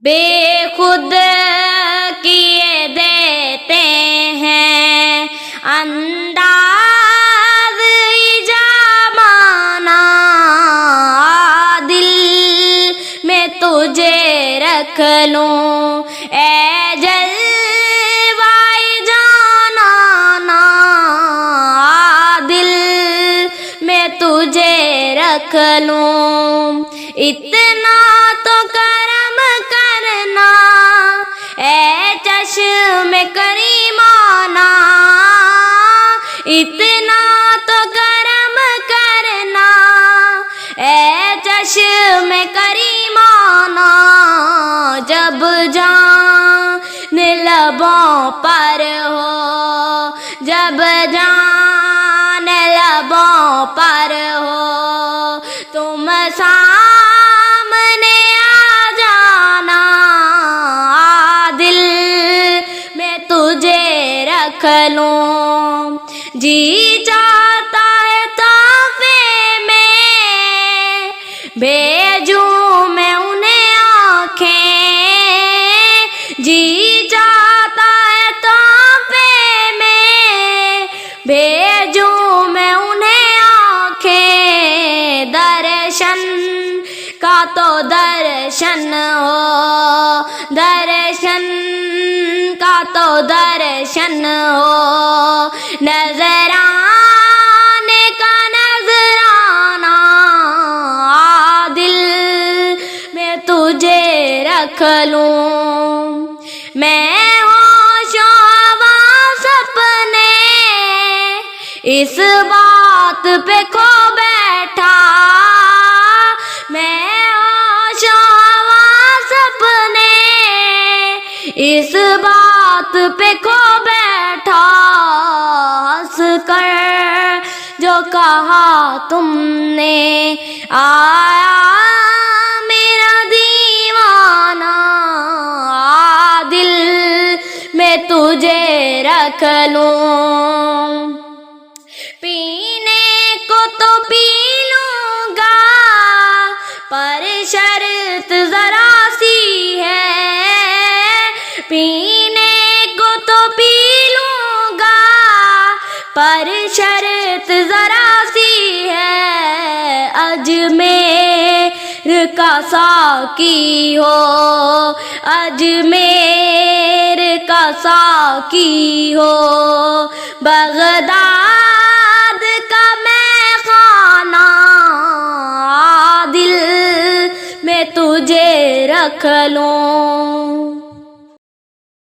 بے خود کیے دیتے ہیں انداز جامانا، دل میں تجھے رکھ لوں اے جلوۂ جانانا، دل میں تجھے رکھ لوں، اتنا تو کرم کرنا اے چشم کریمانہ، اتنا تو کرم کرنا اے چشم کریمانہ، جب جان لبوں پر ہو، جب جان لبوں پر ہو، تم سامنے آ جانا، دل میں تجھے رکھ لوں، جی چاہتا ہے تحفے میں بھیجوں میں انہیں آنکھیں، جی چاہتا ہے تحفے میں بھیجوں میں انہیں آنکھیں، درشن کا تو درشن ہو، درشن کا تو درشن ہو، نظرانے کا نظرانہ، دل میں تجھے رکھ لوں، میں ہوش و حواس اپنے اس بات پہ کھو بیٹھا، میں ہوش و حواس اپنے اس بات پہ کھو بیٹھا، ہنس کر جو کہا تم نے آیا میرا دیوانہ، دل میں تجھے رکھ لوں، پینے کو تو پی لوں گا پر شرط ذرا سی ہے، پینے کو تو پی لوں گا پر شرط ذرا سی ہے، اجمیر کا ساقی ہو، اجمیر کا ساقی ہو، بغداد کا میں خانہ، دل میں تجھے رکھ لوں۔